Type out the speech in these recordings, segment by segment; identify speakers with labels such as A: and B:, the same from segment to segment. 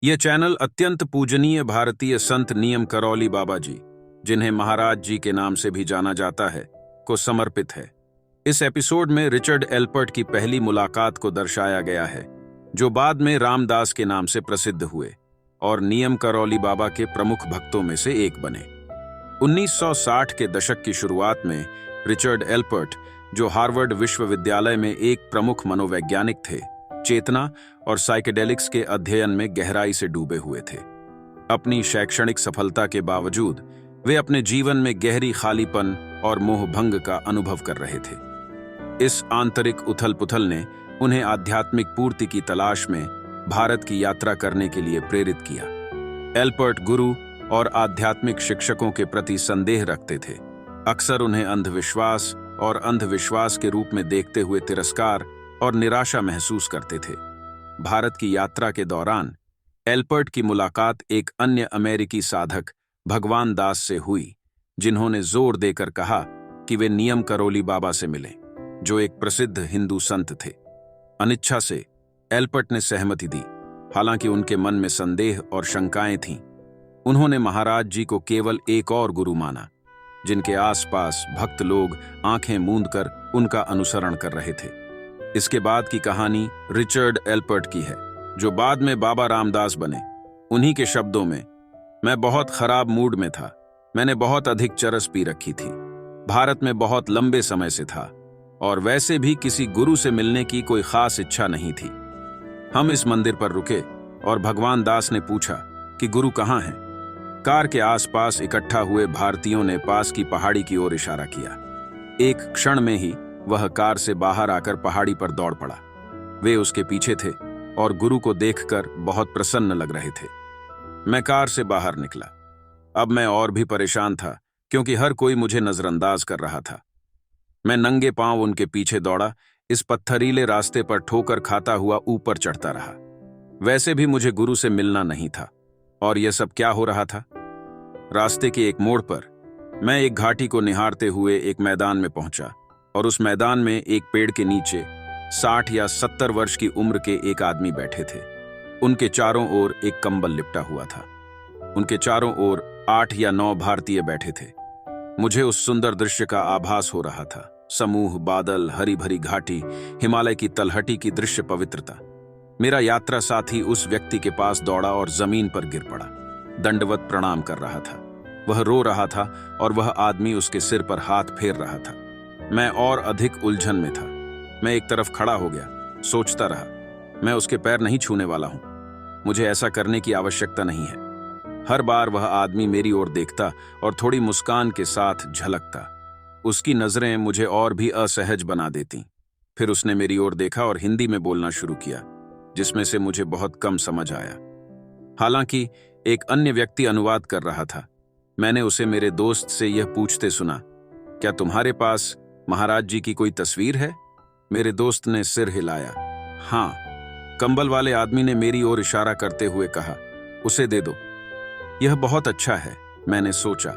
A: यह चैनल अत्यंत पूजनीय भारतीय संत नियम करौली बाबा जी, जिन्हें महाराज जी के नाम से भी जाना जाता है, को समर्पित है। इस एपिसोड में रिचर्ड एल्पर्ट की पहली मुलाकात को दर्शाया गया है, जो बाद में रामदास के नाम से प्रसिद्ध हुए और नियम करौली बाबा के प्रमुख भक्तों में से एक बने। 1960 के दशक की शुरुआत में रिचर्ड एल्पर्ट, जो हार्वर्ड विश्वविद्यालय में एक प्रमुख मनोवैज्ञानिक थे, चेतना और साइकेडेलिक्स के अध्ययन में गहराई से डूबे हुए थे। अपनी शैक्षणिक सफलता के बावजूद वे अपने जीवन में गहरी खालीपन और मोहभंग का अनुभव कर रहे थे। इस आंतरिक उथल-पुथल ने उन्हें आध्यात्मिक पूर्ति की तलाश में भारत की यात्रा करने के लिए प्रेरित किया। एल्पर्ट गुरु और आध्यात्मिक शिक्षकों के प्रति संदेह रखते थे, अक्सर उन्हें अंधविश्वास और अंधविश्वास के रूप में देखते हुए तिरस्कार और निराशा महसूस करते थे। भारत की यात्रा के दौरान एल्पर्ट की मुलाकात एक अन्य अमेरिकी साधक भगवान दास से हुई, जिन्होंने जोर देकर कहा कि वे नियम करौली बाबा से मिलें, जो एक प्रसिद्ध हिंदू संत थे। अनिच्छा से एल्पर्ट ने सहमति दी, हालांकि उनके मन में संदेह और शंकाएं थीं। उन्होंने महाराज जी को केवल एक और गुरु माना, जिनके आसपास भक्त लोग आंखें मूंदकर उनका अनुसरण कर रहे थे। इसके बाद की कहानी रिचर्ड एल्पर्ट की है, जो बाद में बाबा रामदास बने। उन्हीं के शब्दों में, मैं बहुत खराब मूड में था। मैंने बहुत अधिक चरस पी रखी थी। भारत में बहुत लंबे समय से था और वैसे भी किसी गुरु से मिलने की कोई खास इच्छा नहीं थी। हम इस मंदिर पर रुके और भगवान दास ने पूछा कि गुरु कहाँ हैं? कार के आसपास इकट्ठा हुए भारतीयों ने पास की पहाड़ी की ओर इशारा किया। एक क्षण में ही वह कार से बाहर आकर पहाड़ी पर दौड़ पड़ा। वे उसके पीछे थे और गुरु को देखकर बहुत प्रसन्न लग रहे थे। मैं कार से बाहर निकला। अब मैं और भी परेशान था, क्योंकि हर कोई मुझे नजरअंदाज कर रहा था। मैं नंगे पांव उनके पीछे दौड़ा, इस पत्थरीले रास्ते पर ठोकर खाता हुआ ऊपर चढ़ता रहा। वैसे भी मुझे गुरु से मिलना नहीं था, और यह सब क्या हो रहा था? रास्ते के एक मोड़ पर मैं एक घाटी को निहारते हुए एक मैदान में पहुंचा, और उस मैदान में एक पेड़ के नीचे 60 या 70 वर्ष की उम्र के एक आदमी बैठे थे। उनके चारों ओर एक कंबल लिपटा हुआ था। उनके चारों ओर 8 या 9 भारतीय बैठे थे। मुझे उस सुंदर दृश्य का आभास हो रहा था। समूह, बादल, हरी भरी घाटी, हिमालय की तलहटी की दृश्य पवित्रता। मेरा यात्रा साथी उस व्यक्ति के पास दौड़ा और जमीन पर गिर पड़ा। दंडवत प्रणाम कर रहा था। वह रो रहा था और वह आदमी उसके सिर पर हाथ फेर रहा था। मैं और अधिक उलझन में था। मैं एक तरफ खड़ा हो गया, सोचता रहा, मैं उसके पैर नहीं छूने वाला हूं। मुझे ऐसा करने की आवश्यकता नहीं है। हर बार वह आदमी मेरी ओर देखता और थोड़ी मुस्कान के साथ झलकता। उसकी नजरें मुझे और भी असहज बना देती। फिर उसने मेरी ओर देखा और हिंदी में बोलना शुरू किया, जिसमें से मुझे बहुत कम समझ आया। हालांकि एक अन्य व्यक्ति अनुवाद कर रहा था। मैंने उसे मेरे दोस्त से यह पूछते सुना, क्या तुम्हारे पास महाराज जी की कोई तस्वीर है? मेरे दोस्त ने सिर हिलाया। हाँ। कंबल वाले आदमी ने मेरी ओर इशारा करते हुए कहा, उसे दे दो। यह बहुत अच्छा है, मैंने सोचा।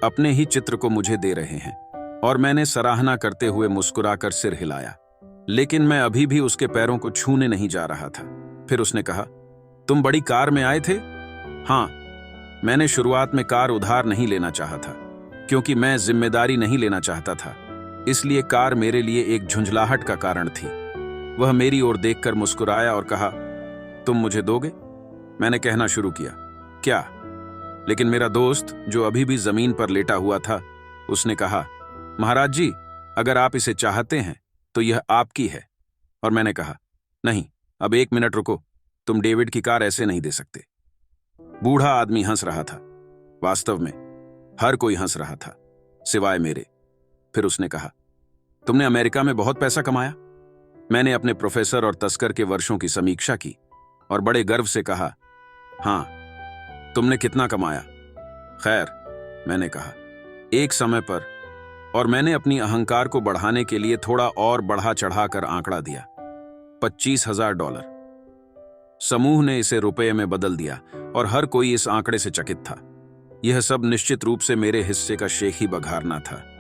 A: अपने ही चित्र को मुझे दे रहे हैं। और मैंने सराहना करते हुए मुस्कुराकर सिर हिलाया। लेकिन मैं अभी भी उसके पैरों को छूने नहीं जा रहा था। फिर उसने कहा, तुम बड़ी कार में आए थे? हाँ। मैंने शुरुआत में कार उधार नहीं लेना चाहा था, क्योंकि मैं जिम्मेदारी नहीं लेना चाहता था। इसलिए कार मेरे लिए एक झुंझलाहट का कारण थी। वह मेरी ओर देखकर मुस्कुराया और कहा, तुम मुझे दोगे? मैंने कहना शुरू किया, क्या? लेकिन मेरा दोस्त, जो अभी भी जमीन पर लेटा हुआ था, उसने कहा, महाराज जी, अगर आप इसे चाहते हैं तो यह आपकी है। और मैंने कहा, नहीं, अब 1 मिनट रुको, तुम डेविड की कार ऐसे नहीं दे सकते। बूढ़ा आदमी हंस रहा था। वास्तव में हर कोई हंस रहा था, सिवाय मेरे। फिर उसने कहा, तुमने अमेरिका में बहुत पैसा कमाया? मैंने अपने प्रोफेसर और तस्कर के वर्षों की समीक्षा की और बड़े गर्व से कहा, हाँ। तुमने कितना कमाया? खैर, मैंने कहा, एक समय पर। और मैंने अपनी अहंकार को बढ़ाने के लिए थोड़ा और बढ़ा चढ़ाकर आंकड़ा दिया, $25,000। समूह ने इसे रुपये में बदल दिया और हर कोई इस आंकड़े से चकित था। यह सब निश्चित रूप से मेरे हिस्से का शेखी बघारना था।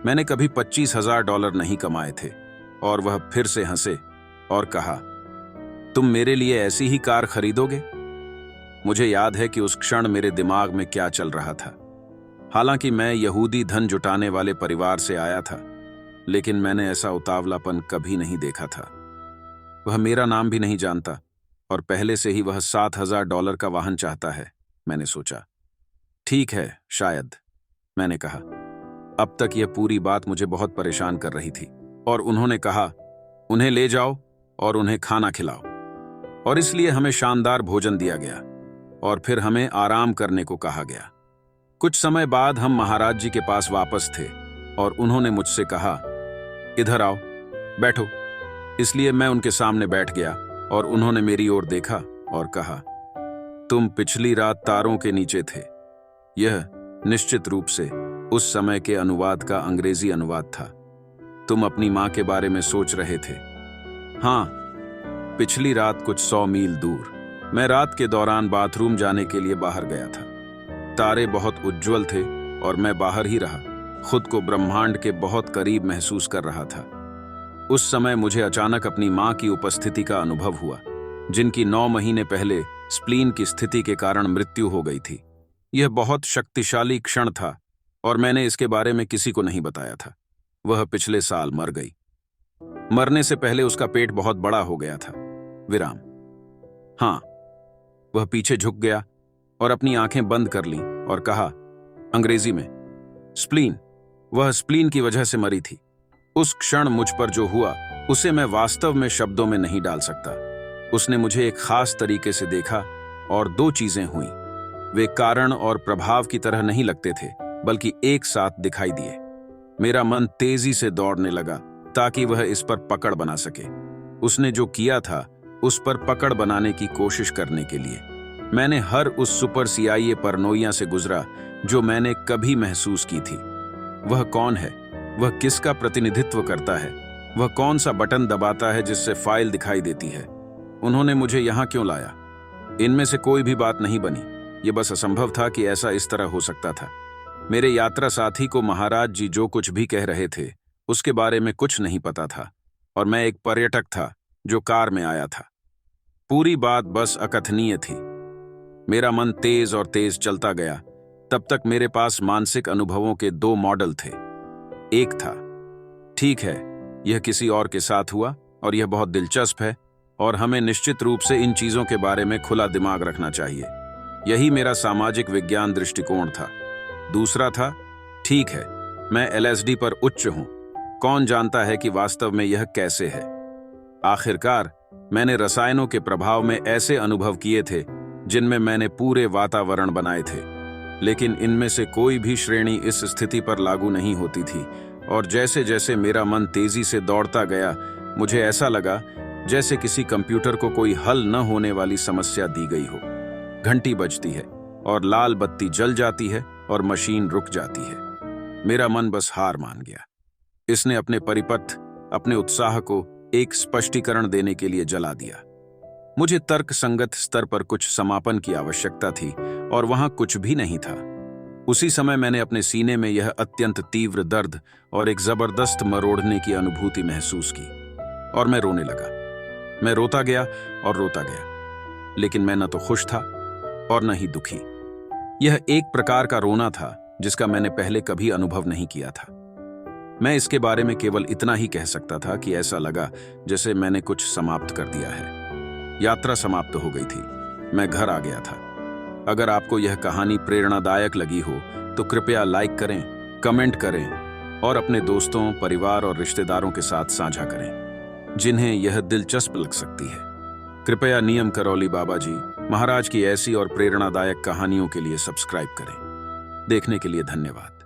A: मैंने कभी $25,000 नहीं कमाए थे। और वह फिर से हंसे और कहा, तुम मेरे लिए ऐसी ही कार खरीदोगे? मुझे याद है कि उस क्षण मेरे दिमाग में क्या चल रहा था। हालांकि मैं यहूदी धन जुटाने वाले परिवार से आया था, लेकिन मैंने ऐसा उतावलापन कभी नहीं देखा था। वह मेरा नाम भी नहीं जानता और पहले से ही वह $7,000 का वाहन चाहता है। मैंने सोचा, ठीक है, शायद, मैंने कहा। अब तक यह पूरी बात मुझे बहुत परेशान कर रही थी। और उन्होंने कहा, उन्हें ले जाओ और उन्हें खाना खिलाओ। और इसलिए हमें शानदार भोजन दिया गया और फिर हमें आराम करने को कहा गया। कुछ समय बाद हम महाराज जी के पास वापस थे और उन्होंने मुझसे कहा, इधर आओ, बैठो। इसलिए मैं उनके सामने बैठ गया और उन्होंने मेरी ओर देखा और कहा, तुम पिछली रात तारों के नीचे थे। यह निश्चित रूप से उस समय के अनुवाद का अंग्रेजी अनुवाद था। तुम अपनी मां के बारे में सोच रहे थे। हाँ, पिछली रात कुछ 100 मील दूर मैं रात के दौरान बाथरूम जाने के लिए बाहर गया था। तारे बहुत उज्जवल थे और मैं बाहर ही रहा, खुद को ब्रह्मांड के बहुत करीब महसूस कर रहा था। उस समय मुझे अचानक अपनी मां की उपस्थिति का अनुभव हुआ, जिनकी 9 महीने पहले स्प्लीन की स्थिति के कारण मृत्यु हो गई थी। यह बहुत शक्तिशाली क्षण था और मैंने इसके बारे में किसी को नहीं बताया था। वह पिछले साल मर गई। मरने से पहले उसका पेट बहुत बड़ा हो गया था। विराम। हाँ, वह पीछे झुक गया और अपनी आंखें बंद कर लीं और कहा, अंग्रेजी में, स्प्लीन। वह स्प्लीन की वजह से मरी थी। उस क्षण मुझ पर जो हुआ उसे मैं वास्तव में शब्दों में नहीं डाल सकता। उसने मुझे एक खास तरीके से देखा और 2 चीजें हुई। वे कारण और प्रभाव की तरह नहीं लगते थे, बल्कि एक साथ दिखाई दिए। मेरा मन तेजी से दौड़ने लगा ताकि वह इस पर पकड़ बना सके। उसने जो किया था उस पर पकड़ बनाने की कोशिश करने के लिए मैंने हर उस सुपर CIA परनोइया से गुजरा जो मैंने कभी महसूस की थी। वह कौन है? वह किसका प्रतिनिधित्व करता है? वह कौन सा बटन दबाता है जिससे फाइल दिखाई देती है? उन्होंने मुझे यहां क्यों लाया? इनमें से कोई भी बात नहीं बनी। यह बस असंभव था कि ऐसा इस तरह हो सकता था। मेरे यात्रा साथी को महाराज जी जो कुछ भी कह रहे थे उसके बारे में कुछ नहीं पता था और मैं एक पर्यटक था जो कार में आया था। पूरी बात बस अकथनीय थी। मेरा मन तेज और तेज चलता गया। तब तक मेरे पास मानसिक अनुभवों के 2 मॉडल थे। एक था, ठीक है, यह किसी और के साथ हुआ और यह बहुत दिलचस्प है और हमें निश्चित रूप से इन चीजों के बारे में खुला दिमाग रखना चाहिए। यही मेरा सामाजिक विज्ञान दृष्टिकोण था। दूसरा था, ठीक है, मैं LSD पर उच्च हूं। कौन जानता है कि वास्तव में यह कैसे है? आखिरकार मैंने रसायनों के प्रभाव में ऐसे अनुभव किए थे जिनमें मैंने पूरे वातावरण बनाए थे, लेकिन इनमें से कोई भी श्रेणी इस स्थिति पर लागू नहीं होती थी। और जैसे जैसे मेरा मन तेजी से दौड़ता गया, मुझे ऐसा लगा जैसे किसी कंप्यूटर को कोई हल न होने वाली समस्या दी गई हो। घंटी बजती है और लाल बत्ती जल जाती है और मशीन रुक जाती है। मेरा मन बस हार मान गया। इसने अपने परिपथ, अपने उत्साह को एक स्पष्टीकरण देने के लिए जला दिया। मुझे तर्क संगत स्तर पर कुछ समापन की आवश्यकता थी और वहां कुछ भी नहीं था। उसी समय मैंने अपने सीने में यह अत्यंत तीव्र दर्द और एक जबरदस्त मरोड़ने की अनुभूति महसूस की और मैं रोने लगा। मैं रोता गया और रोता गया, लेकिन मैं न तो खुश था और न ही दुखी। यह एक प्रकार का रोना था जिसका मैंने पहले कभी अनुभव नहीं किया था। मैं इसके बारे में केवल इतना ही कह सकता था कि ऐसा लगा जैसे मैंने कुछ समाप्त कर दिया है। यात्रा समाप्त हो गई थी। मैं घर आ गया था। अगर आपको यह कहानी प्रेरणादायक लगी हो तो कृपया लाइक करें, कमेंट करें और अपने दोस्तों, परिवार और रिश्तेदारों के साथ साझा करें जिन्हें यह दिलचस्प लग सकती है। कृपया नियम करौली बाबा जी महाराज की ऐसी और प्रेरणादायक कहानियों के लिए सब्सक्राइब करें। देखने के लिए धन्यवाद।